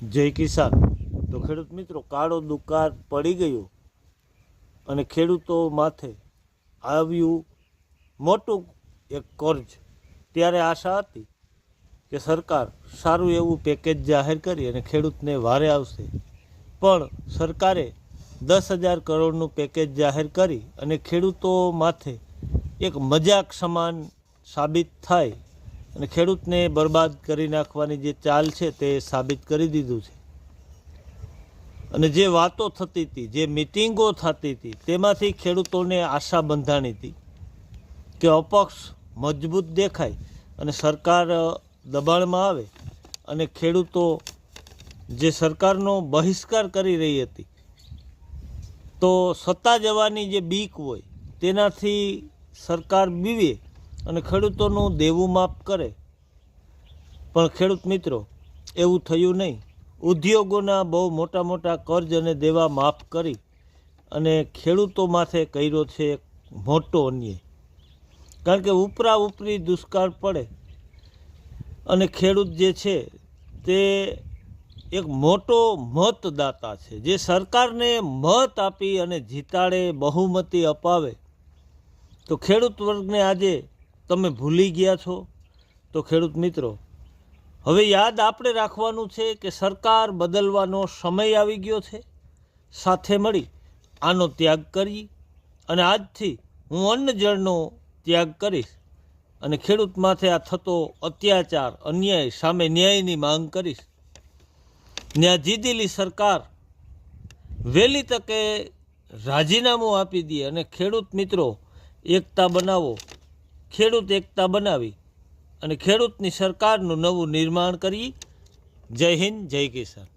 જય કિસાન। તો ખેડૂત મિત્રો, કાળો દુકાળ પડી ગયો અને ખેડૂતો માથે આવ્યું મોટું એક કર્જ। ત્યારે આશા હતી કે સરકાર સારું એવું પેકેજ જાહેર કરી અને ખેડૂતને વારે આવશે, પણ સરકારે 10,000 કરોડનું પેકેજ જાહેર કરી અને ખેડૂતો માથે એક મજાક સમાન સાબિત થાય અને ખેડૂતને બરબાદ કરી નાખવાની જે ચાલ છે તે સાબિત કરી દીધું છે। અને જે વાતો થતી હતી, જે મિટિંગો થતી હતી, તેમાંથી ખેડૂતોને આશા બંધાણી હતી કે અપક્ષ મજબૂત દેખાય અને સરકાર દબાણમાં આવે અને ખેડૂતો જે સરકારનો બહિષ્કાર કરી રહી હતી, તો સત્તા જવાની જે બીક હોય તેનાથી સરકાર બીવે અને ખેડૂતોનું દેવું માફ કરે। પણ ખેડૂત મિત્રો, એવું થયું નહીં। ઉદ્યોગોના બહુ મોટા મોટા કર્જ અને દેવા માફ કરી અને ખેડૂતો માથે કર્યો છે એક મોટો અન્યાય। કારણ કે ઉપરા ઉપરી દુષ્કાળ પડે અને ખેડૂત જે છે તે એક મોટો મતદાતા છે, જે સરકારને મત આપી અને જીતાડે, બહુમતી અપાવે, તો ખેડૂત વર્ગને આજે તમે ભૂલી ગયા છો। તો ખેડૂત મિત્રો, હવે યાદ આપણે રાખવાનું છે કે સરકાર બદલવાનો સમય આવી ગયો છે। સાથે મળી આનો ત્યાગ કરી અને આજથી હું અન્ન જળનો ત્યાગ કરીશ અને ખેડૂત માથે આ થતો અત્યાચાર, અન્યાય સામે ન્યાયની માંગ કરીશ। ને આ જીતેલી સરકાર વહેલી તકે રાજીનામું આપી દે અને ખેડૂત મિત્રો એકતા બનાવો, ખેડૂત એકતા બનાવી અને ખેડૂતની સરકારનું નવું નિર્માણ કરી। જય હિન્દ, જય કિસાન।